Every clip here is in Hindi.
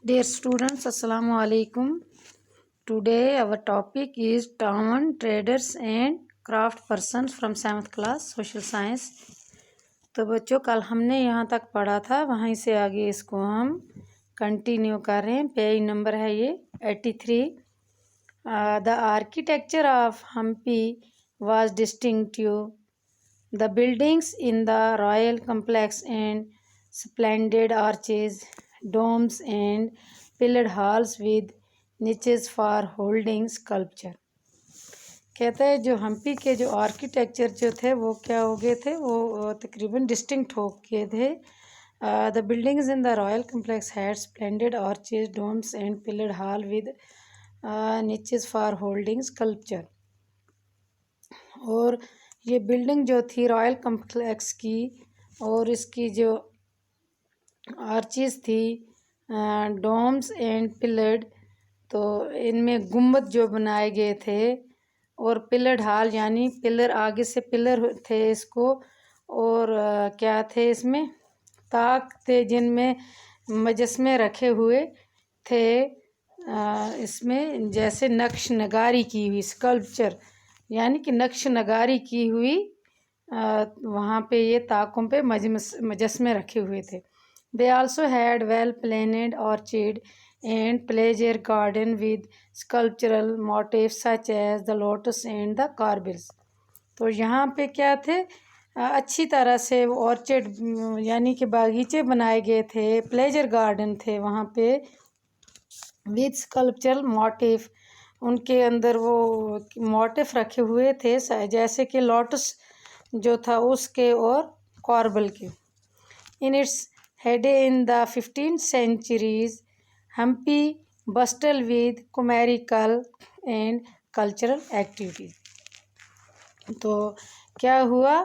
Dear students, Assalamu alaikum. Today our topic is town traders and craft persons from 7th class social science. तो बच्चों कल हमने यहाँ तक पढ़ा था, वहीं से आगे इसको हम कंटिन्यू कर रहे हैं। पेज नंबर है ये 83। The architecture of Hampi was distinctive. The buildings in the royal complex and splendid arches, domes and pillared halls with niches for holding sculpture. कहते हैं जो हम्पी के जो आर्किटेक्चर जो थे वो क्या हो गए थे, वो तकरीबन डिस्टिंक्ट हो गए थे। The buildings in the royal complex had splendid arches, domes and pillared hall with niches for holding sculpture. और ये बिल्डिंग जो थी रॉयल कम्प्लेक्स की, और इसकी जो आर्चिस थी, डोम्स एंड पिलर्ड, तो इनमें गुम्बद जो बनाए गए थे, और पिलर्ड हॉल यानी पिलर, आगे से पिलर थे इसको, और क्या थे इसमें ताक थे जिनमें मुजस्मे रखे हुए थे। इसमें जैसे नक्श नगारी की हुई, स्कल्पचर यानी कि नक्श नगारी की हुई, वहाँ पे ये ताकों पे मुजस्मे रखे हुए थे। They also had well planned orchard and pleasure garden with sculptural motif such as the lotus and the corbels. तो यहाँ पे क्या थे, अच्छी तरह से ऑर्चिड यानी कि बागीचे बनाए गए थे, प्लेजर गार्डन थे वहाँ पे, विद स्कल्पचरल मोटिव, उनके अंदर वो मोटिफ रखे हुए थे जैसे कि लोटस जो था उसके और कॉर्बल के। In its heyday in the 15th centuries Hampi bustle with commercial and cultural activities. तो क्या हुआ,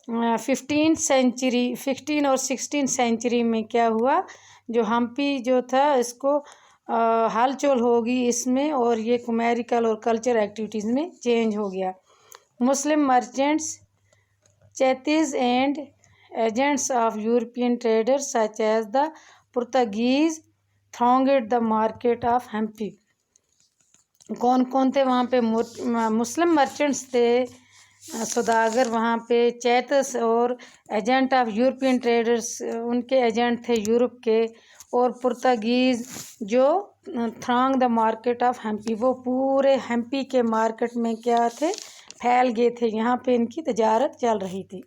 15 और 16 सेंचुरी में क्या हुआ, जो हम्पी जो था इसको हालचोल होगी इसमें, और ये कॉमेरिकल और कल्चर एक्टिविटीज़ में चेंज हो गया। Muslim merchants, Chettis and agents of European traders such as the Portuguese thronged the market of Hampi. कौन कौन थे वहाँ पे, मुस्लिम मर्चेंट्स थे, सौदागर वहाँ पे, चैतस और एजेंट ऑफ यूरोपियन ट्रेडर्स, उनके एजेंट थे यूरोप के, और पुर्तगीज़ जो थ्रांग द मार्केट ऑफ हम्पी, वो पूरे हम्पी के मार्केट में क्या थे, फैल गए थे, यहाँ पे इनकी तजारत चल रही थी।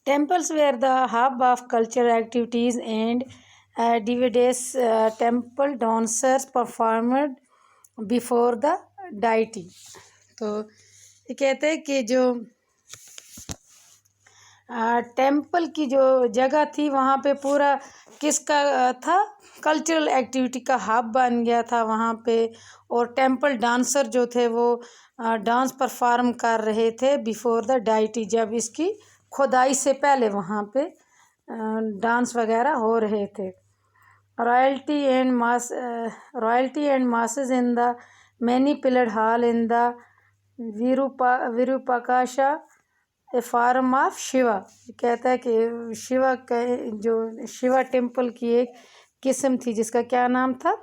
Temples were the hub of cultural activities and devadasis temple dancers performed before the deity. तो ये कहते हैं कि जो टेम्पल की जो जगह थी वहाँ पे पूरा किसका था, कल्चरल एक्टिविटी का हब बन गया था वहाँ पे, और टेम्पल डांसर जो थे वो डांस परफॉर्म कर रहे थे बिफोर द डाइटी, जब इसकी खुदाई से पहले वहाँ पे डांस वगैरह हो रहे थे। Royalty and masses in the many pillared hall in the Virupaksha a form of Shiva. कहता है कि शिवा का जो शिवा टेम्पल की एक किस्म थी जिसका क्या नाम था,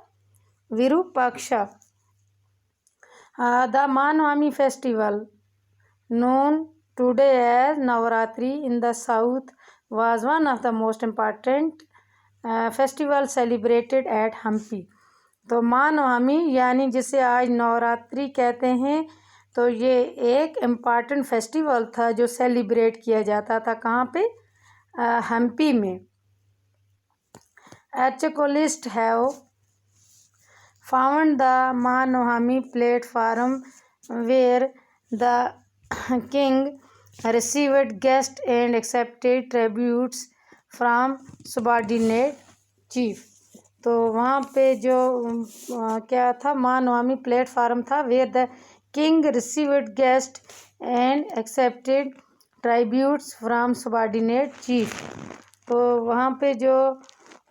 Virupaksha. The Mahanavami festival known today as Navratri in the south was one of the most important festival celebrated at Hampi. तो मानवामी यानी जिसे आज नवरात्रि कहते हैं, तो ये एक इम्पॉर्टेंट फेस्टिवल था जो सेलिब्रेट किया जाता था कहाँ पे, हम्पी में। Archaeologist have found the Mahanavami platform where the king received guest and accepted tributes from subordinate chief. तो वहाँ पे जो क्या था, मानवामी प्लेटफॉर्म था, where the king received guest and accepted tributes from subordinate chief. तो वहाँ पे जो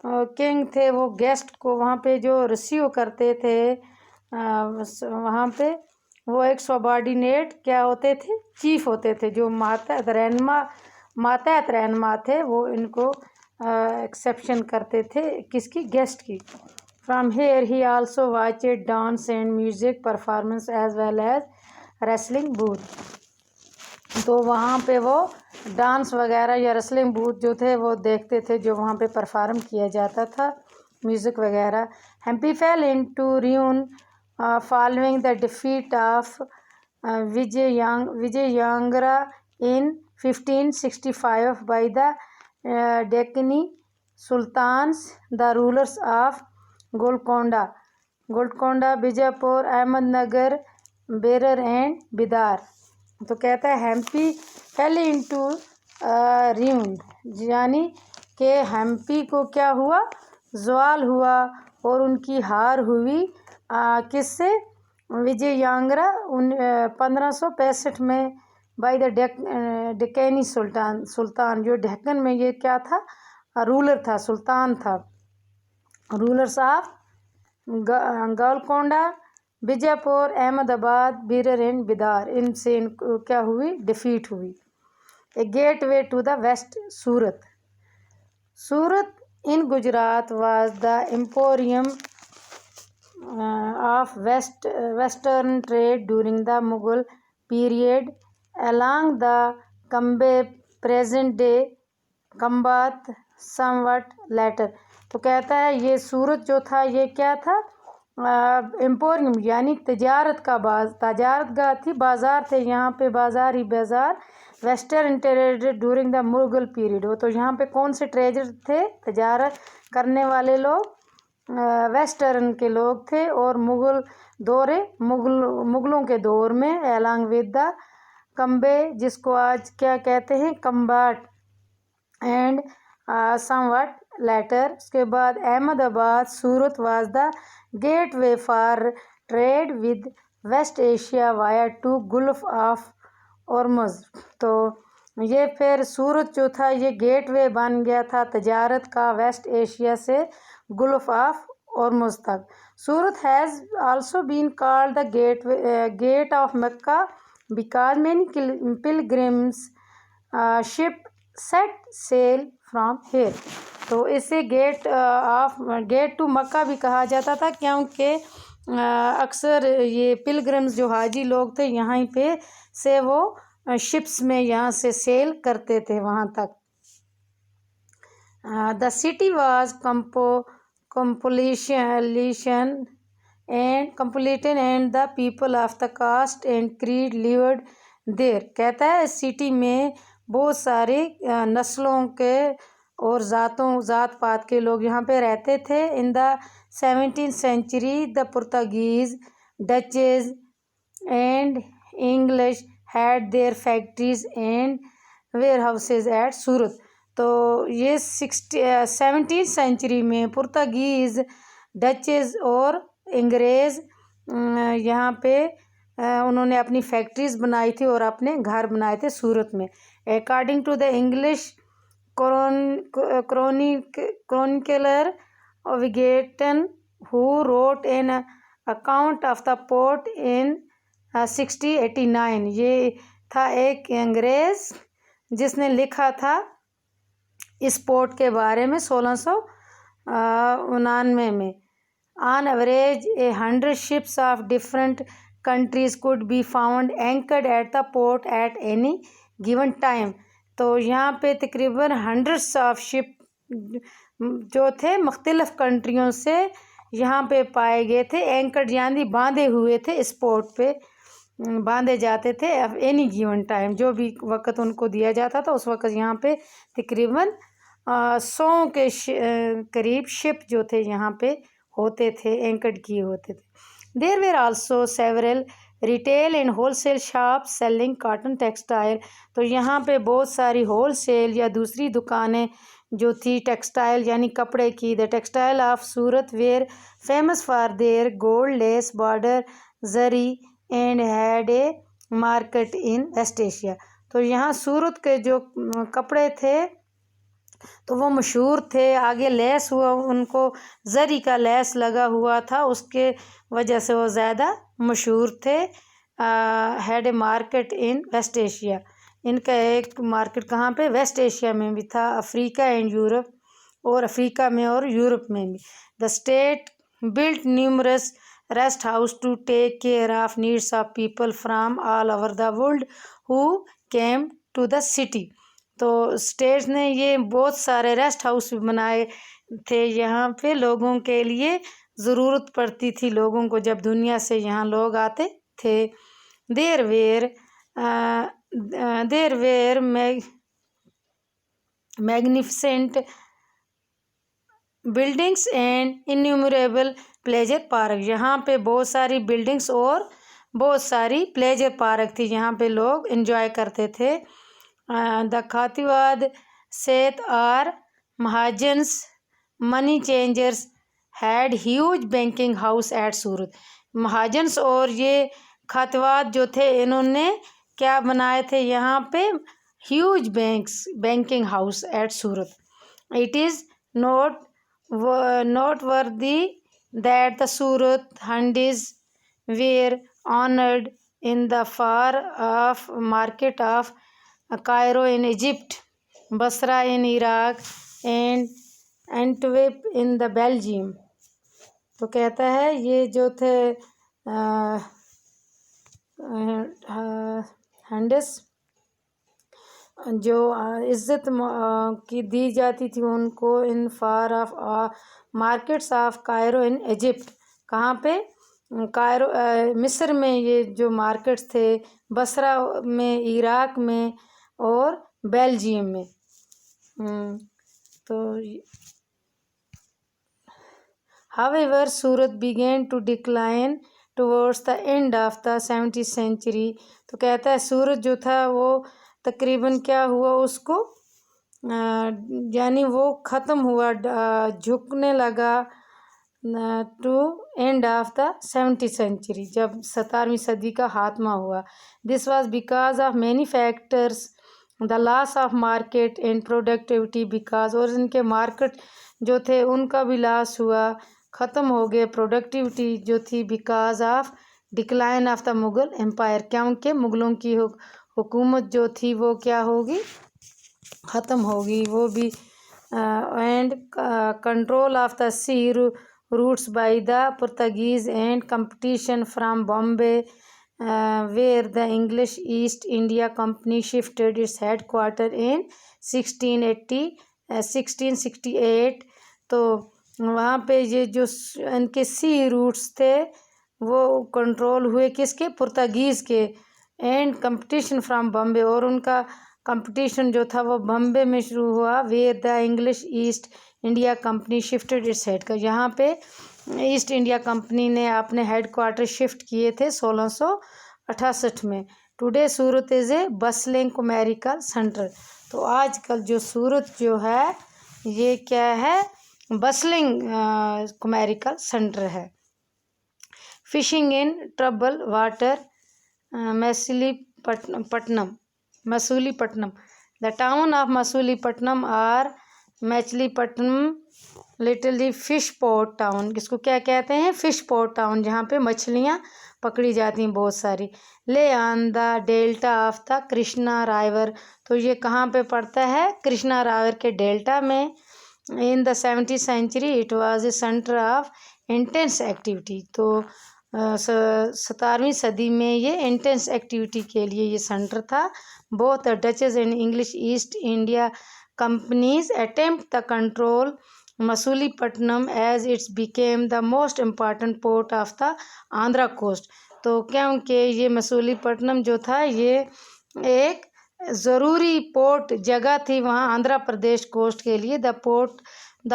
किंग थे वो गेस्ट को वहाँ पे जो रिसीव करते थे, वहाँ पे वो एक सबऑर्डिनेट क्या होते थे, चीफ होते थे, जो मातहत रहनुमा थे, वो इनको एक्सेप्शन करते थे, किसकी, गेस्ट की। From here he also watched dance and music performance as well as wrestling bouts. तो वहाँ पे वो डांस वगैरह या रेसलिंग बूथ जो थे वो देखते थे, जो वहाँ पे परफॉर्म किया जाता था, म्यूज़िक वगैरह। Hampi fell into ruin following the defeat of Vijayanagra in 1565 by the Deccan Sultans, the rulers of Golconda, Bijapur, Ahmednagar, Berar and Bidar। तो कहता है हेम्पी फेल इनटू ruin, यानी कि हेम्पी को क्या हुआ, ज़वाल हुआ और उनकी हार हुई किससे, विजययांगरा 1565 में, बाय द डेक्कनी सुल्तान, जो डेक्कन में ये क्या था, रूलर था, सुल्तान था, rulers of Golconda, Bijapur, Ahmedabad, Berar and Bidar, इनसे इनको क्या हुई, डिफीट हुई। A gateway to the west, Surat in Gujarat was the emporium of western trade during the Mughal period along the Kambay, present day Kambat, somewhat later। तो कहता है ये सूरत जो था ये क्या था, एम्पोरियम यानी तजारत गाह थी, बाज़ार थे, यहाँ पे बाज़ार ही बाज़ार। Western trade during the Mughal period, वो तो यहाँ पे कौन से ट्रेडर थे, तजारत करने वाले लोग, वेस्टर्न के लोग थे, और मुगलों के दौर में, अलॉन्ग विद द कम्बे, जिसको आज क्या कहते हैं, कम्बाट, एंड समवट लेटर, उसके बाद Ahmedabad, Surat was the gateway for trade with West Asia via to Gulf of Hormuz. तो ये फिर सूरत जो था ये गेट वे बन गया था तजारत का वेस्ट एशिया से गुल्फ ऑफ औरमुज़ तक। Surat has also been called the gate of Mecca because many pilgrims ship set sail from here. तो इसे गेट टू मक्का भी कहा जाता था, क्योंकि अक्सर ये पिलग्रिम्स जो हाजी लोग थे यहाँ पे से वो शिप्स में यहाँ से सेल करते थे वहाँ तक। The city was completed and the people of the caste and creed lived there। कहता है सिटी में बहुत सारे नस्लों के और ज़ात पात के लोग यहाँ पे रहते थे। In the 17th century the Portuguese, Dutches and English had their factories and warehouses at Surat. तो ये 17th सेंचुरी में पुर्तगीज़, डचेज और अंग्रेज़ यहाँ पे उन्होंने अपनी फैक्ट्रीज़ बनाई थी और अपने घर बनाए थे सूरत में। According to the English chronicler Ovington who wrote an account of the port in 1689, ये था एक अंग्रेज़ जिसने लिखा था इस पोर्ट के बारे में 1699 में। On average 100 ships of different countries could be found anchored at the port at any given time। तो यहाँ पे तकरीबन 100 of ship जो थे मुख्तलिफ़ कंट्रियों से यहाँ पे पाए गए थे, एंकर्ड यानी बांधे हुए थे, इस पोर्ट पे बांधे जाते थे एनी गिवन टाइम, जो भी वक्त उनको दिया जाता था उस वक्त यहाँ पे तकरीबन 100 के करीब शिप जो थे यहाँ पे होते थे, एंकर्ड किए होते थे। There were also several retail and wholesale shop selling cotton textile. तो यहाँ पे बहुत सारी होलसेल या दूसरी दुकानें जो थी टेक्सटाइल यानी कपड़े की। The textile of Surat were famous for their gold lace border zari and had a market in west Asia. तो यहाँ सूरत के जो कपड़े थे तो वो मशहूर थे, आगे लेस हुआ, उनको जरी का लेस लगा हुआ था, उसके वजह से वो ज़्यादा मशहूर थे। Had a market in west Asia, इनका एक मार्केट कहाँ पे, वेस्ट एशिया में भी था, अफ्रीका एंड यूरोप और अफ्रीका में और यूरोप में भी। The state built numerous rest house to take care of needs of people from all over the world who came to the city. तो स्टेट ने ये बहुत सारे रेस्ट हाउस भी बनाए थे यहाँ पे लोगों के लिए ज़रूरत पड़ती थी लोगों को जब दुनिया से यहाँ लोग आते थे। There were magnificent buildings and innumerable pleasure park. यहाँ पे बहुत सारी बिल्डिंग्स और बहुत सारी प्लेजर पार्क थी, यहाँ पे लोग एंजॉय करते थे। द खातीवाद सेठ और mahajans money changers had huge banking house at Surat. Mahajans और ये खातीवाद जो थे इन्होंने क्या बनाए थे यहाँ पे huge banking house at Surat. It is noteworthy that the Surat Handis were honored in the far off market of Cairo in Egypt, Basra in Iraq and Antwerp in the Belgium। तो कहता है ये जो थे हंडिस जो इज़्ज़त की दी जाती थी उनको in far off markets of Cairo in Egypt. कहाँ पे? कायरो मिस्र में ये जो मार्केट्स थे, बसरा में, इराक में और बेल्जियम में। तो however Surat began to decline towards the end of the 17th century. तो कहता है सूरत जो था वो तकरीबन क्या हुआ उसको यानी वो ख़त्म हुआ, झुकने लगा to end of the 17th century, जब 17वीं सदी का खात्मा हुआ। This was because of many factors, the loss of market and productivity because, और इनके मार्केट जो थे उनका भी लॉस हुआ, ख़त्म हो गए, प्रोडक्टिविटी जो थी because of decline of the Mughal empire, क्योंकि मुग़लों की हुकूमत जो थी वो क्या होगी, ख़त्म होगी वो भी। And control of the sea routes by the Portuguese and competition from Bombay where the English East India Company shifted its headquarter in 1668। तो वहाँ पे ये जो इनके सी रूट्स थे वो कंट्रोल हुए किसके, पुर्तगीज़ के। एंड कंपटीशन फ्राम बॉम्बे, और उनका कंपटीशन जो था वो बॉम्बे में शुरू हुआ। Where the English East India Company shifted its head का, यहाँ पे ईस्ट इंडिया कंपनी ने अपने हेड क्वार्टर शिफ्ट किए थे 1668 में। Today Surat is a bustling commercial centre. तो आजकल जो सूरत जो है ये क्या है, बसलिंग कॉमर्शियल सेंटर है। Fishing in trouble water Masulipatnam. The town of Masulipatnam और Machilipatnam literally fish port town, किसको क्या कहते हैं, फ़िश पोर्ट टाउन, जहाँ पे मछलियाँ पकड़ी जाती हैं बहुत सारी। ले on the delta of the Krishna राइवर, तो ये कहाँ पे पड़ता है, कृष्णा राइवर के डेल्टा में। In the 17th century it was a centre of intense activity. तो 17वीं सदी में ये इंटेंस एक्टिविटी के लिए ये सेंटर था। Both Dutches and English East India companies attempt the control Masulipatnam as it's became the most important port of the Andhra coast. तो क्योंकि ये मसूलीपट्टनम जो था ये एक ज़रूरी पोर्ट जगह थी वहाँ आंध्र प्रदेश कोस्ट के लिए। The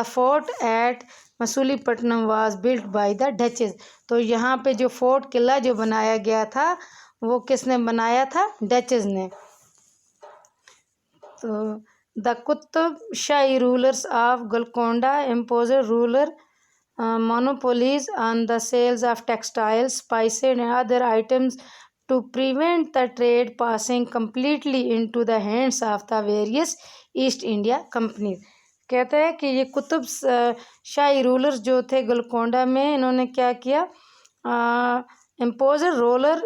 fort eight Masulipatnam was built by the duchess. तो यहाँ पे जो फोर्ट किला जो बनाया गया था वो किसने बनाया था, डचेस ने। तो the Qutb Shahi rulers of Golconda imposed royal monopolies on the sales of textiles, spices and other items to prevent the trade passing completely into the hands of the various East India companies। कहते हैं कि ये कुतुब शाही रूलर्स जो थे गोलकोंडा में, इन्होंने क्या किया, imposed royal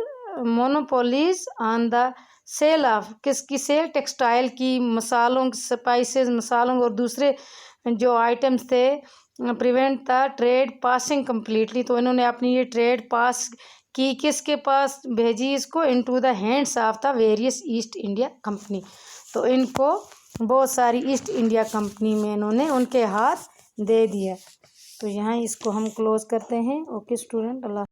monopolies on the sale of, किसकी सेल, टेक्सटाइल की, मसालों, स्पाइसेस मसालों और दूसरे जो आइटम्स थे prevent the trade passing completely. तो इन्होंने अपनी ये ट्रेड पास की, किसके पास भेजी इसको, into the hands of the various east India company. तो इनको बहुत सारी ईस्ट इंडिया कंपनी में इन्होंने उनके हाथ दे दिया। तो यहाँ इसको हम क्लोज करते हैं। ओके स्टूडेंट, अल्लाह।